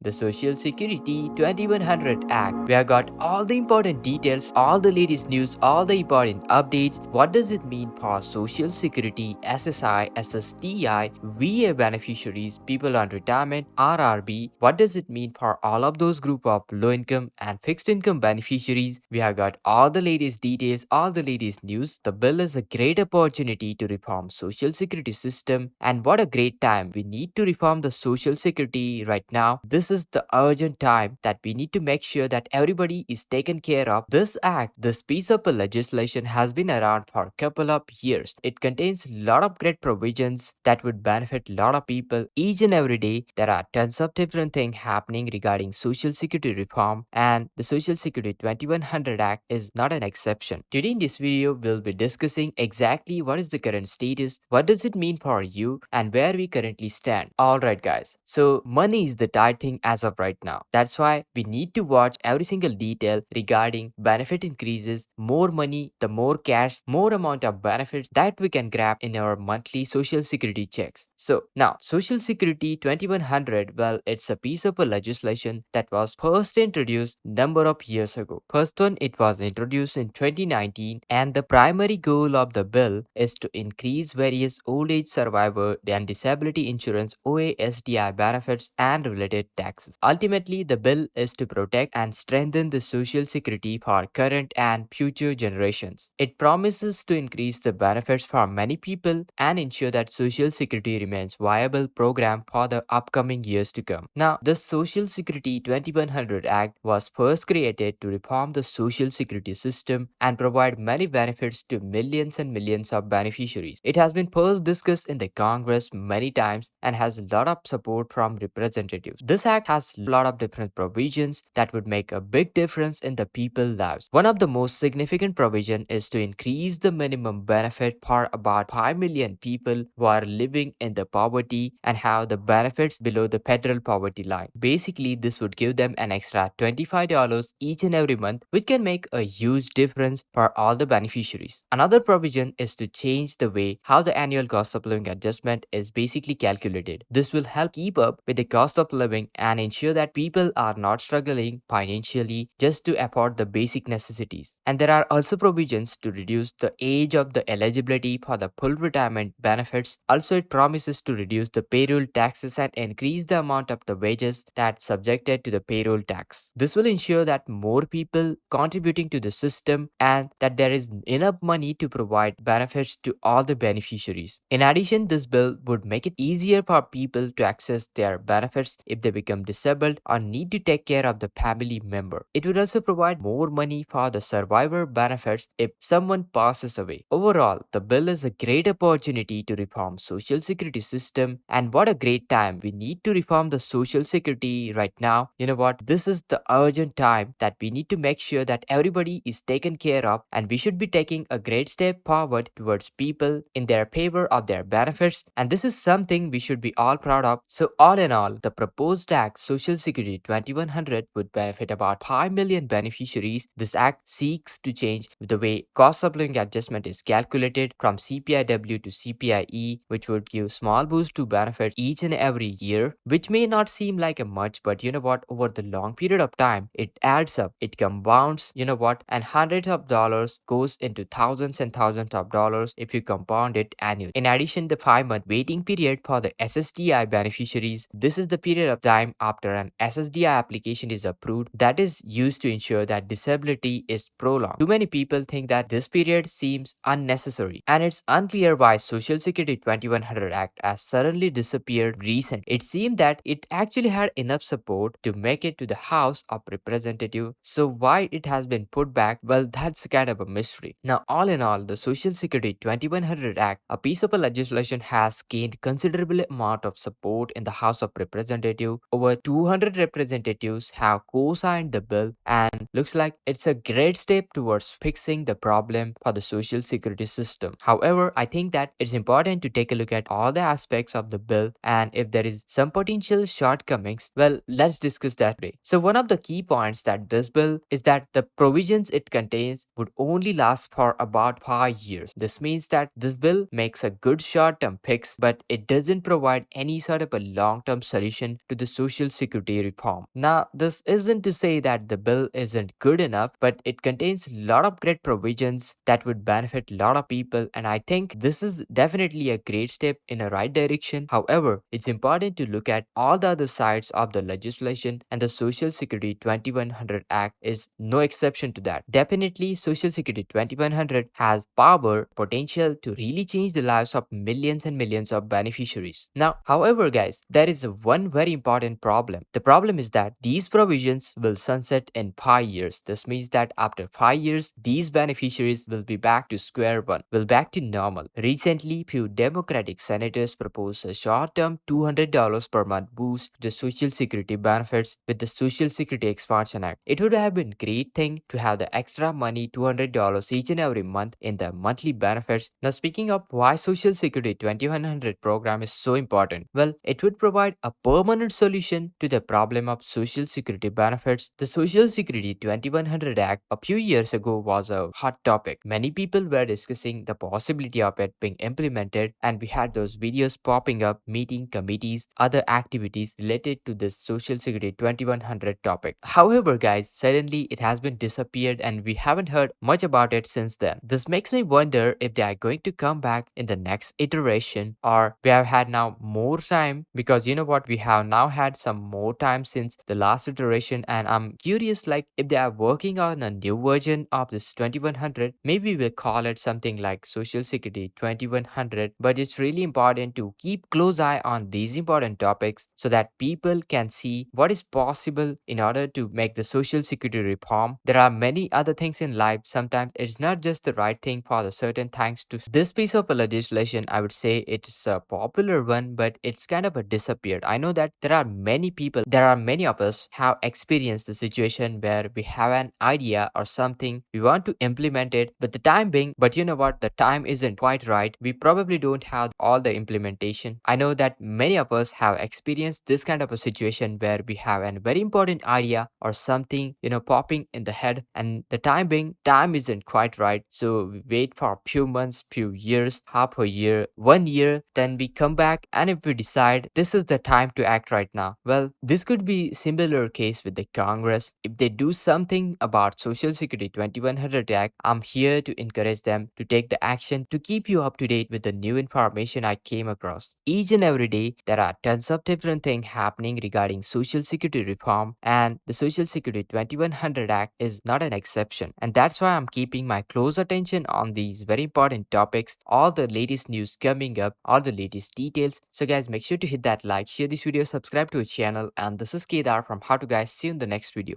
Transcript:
the Social Security 2100 Act. We have got all the important details, all the latest news, all the important updates. What does it mean for Social Security, SSI, SSDI, VA beneficiaries, people on retirement, RRB? What does it mean for all of those group of low income and fixed income beneficiaries? We have got all the latest details, all the latest news. The bill is a great opportunity to reform Social Security system, and what a great time. We need to reform the Social Security right now. This is the urgent time that we need to make sure that everybody is taken care of. This act, this piece of legislation has been around for a couple of years. It contains a lot of great provisions that would benefit a lot of people each and every day. There are tons of different things happening regarding Social Security reform, and the Social Security 2100 Act is not an exception. Today in this video, we'll be discussing exactly what is the current status, what does it mean for you, and where we currently stand. Alright guys, so money is the tight thing as of right now. That's why we need to watch every single detail regarding benefit increases. More money, the more cash, more amount of benefits that we can grab in our monthly Social Security checks. So now Social Security 2100, well, it's a piece of a legislation that was first introduced number of years ago. First one, it was introduced in 2019, and the primary goal of the bill is to increase various old age survivor and disability insurance OASDI benefits and related taxes. Ultimately, the bill is to protect and strengthen the Social Security for current and future generations. It promises to increase the benefits for many people and ensure that Social Security remains viable program for the upcoming years to come. Now, the Social Security 2100 Act was first created to reform the Social Security system and provide many benefits to millions and millions of beneficiaries. It has been first discussed in the Congress many times and has a lot of support from representatives. This act has a lot of different provisions that would make a big difference in the people's lives. One of the most significant provision is to increase the minimum benefit for about 5 million people who are living in the poverty and have the benefits below the federal poverty line. Basically, this would give them an extra $25 each and every month, which can make a huge difference for all the beneficiaries. Another provision is to change the way how the annual cost of living adjustment is basically calculated. This will help keep up with the cost of living and ensure that people are not struggling financially just to afford the basic necessities. And there are also provisions to reduce the age of the eligibility for the full retirement benefits. Also, it promises to reduce the payroll taxes and increase the amount of the wages that's subjected to the payroll tax. This will ensure that more people contributing to the system and that there is enough money to provide benefits to all the beneficiaries. In addition, this bill would make it easier for people to access their benefits if they become disabled or need to take care of the family member. It would also provide more money for the survivor benefits if someone passes away. Overall, the bill is a great opportunity to reform Social Security system, and what a great time. We need to reform the Social Security right now. You know what? This is the urgent time that we need to make sure that everybody is taken care of, and we should be taking a great step forward towards people in their favor of their benefits, and this is something we should be all proud of. So all in all, the proposed act Social Security 2100 would benefit about 5 million beneficiaries. This act seeks to change the way cost of living adjustment is calculated from CPIW to CPIE, which would give small boost to benefits each and every year, which may not seem like a much, but you know what, over the long period of time it adds up, it compounds, you know what, and hundreds of dollars goes into thousands and thousands of dollars if you compound it annually. In addition, the 5-month waiting period for the SSDI beneficiaries, this is the period of time after an SSDI application is approved that is used to ensure that disability is prolonged. Too many people think that this period seems unnecessary, and it's unclear why Social Security 2100 Act has suddenly disappeared recently. It seemed that it actually had enough support to make it to the House of Representatives, so why it has been put back, well, that's kind of a mystery. Now, all in all, the Social Security 2100 Act, a piece of legislation, has gained considerable amount of support in the House of Representatives. Over 200 representatives have co-signed the bill, and looks like it's a great step towards fixing the problem for the Social Security system. However, I think that it's important to take a look at all the aspects of the bill, and if there is some potential shortcomings, well, let's discuss that today. So one of the key points that this bill is that the provisions it contains would only last for about 5 years. This means that this bill makes a good short-term fix, but it doesn't provide any sort of a long-term solution to the Social social security reform. Now, this isn't to say that the bill isn't good enough, but it contains a lot of great provisions that would benefit a lot of people, and I think this is definitely a great step in a right direction. However, it's important to look at all the other sides of the legislation, and the Social Security 2100 Act is no exception to that. Definitely, Social Security 2100 has power, potential to really change the lives of millions and millions of beneficiaries. Now, however, guys, there is one very important problem. The problem is that these provisions will sunset in 5 years. This means that after 5 years, these beneficiaries will be back to square one, will back to normal. Recently, few Democratic senators proposed a short-term $200 per month boost to the Social Security benefits with the Social Security Expansion Act. It would have been a great thing to have the extra money, $200 each and every month in the monthly benefits. Now, speaking of why Social Security 2100 program is so important, well, it would provide a permanent solution to the problem of Social Security benefits. The Social Security 2100 Act a few years ago was a hot topic. Many people were discussing the possibility of it being implemented, and we had those videos popping up, meeting committees, other activities related to this Social Security 2100 topic. However, guys, suddenly it has been disappeared and we haven't heard much about it since then. This makes me wonder if they are going to come back in the next iteration, or we have had now more time, because you know what, we have now had some more time since the last iteration, and I'm curious like if they are working on a new version of this 2100. Maybe we'll call it something like Social Security 2100, but it's really important to keep close eye on these important topics so that people can see what is possible in order to make the Social Security reform. There are many other things in life. Sometimes it's not just the right thing for the certain thanks to this piece of legislation. I would say it's a popular one, but it's kind of a disappeared. I know that there are many of us have experienced the situation where we have an idea or something, we want to implement it, but the time being, but you know what, the time isn't quite right. We probably don't have all the implementation. I know that many of us have experienced this kind of a situation where we have a very important idea or something, popping in the head, and the time being, time isn't quite right. So we wait for a few months, few years, half a year, 1 year, then we come back, and if we decide this is the time to act right now, well, this could be similar case with the Congress. If they do something about Social Security 2100 Act, I'm here to encourage them to take the action to keep you up to date with the new information I came across. Each and every day, there are tons of different things happening regarding Social Security reform, and the Social Security 2100 Act is not an exception. And that's why I'm keeping my close attention on these very important topics, all the latest news coming up, all the latest details. So guys, make sure to hit that like, share this video, subscribe to our channel, and this is Kedar from How to Guys. See you in the next video.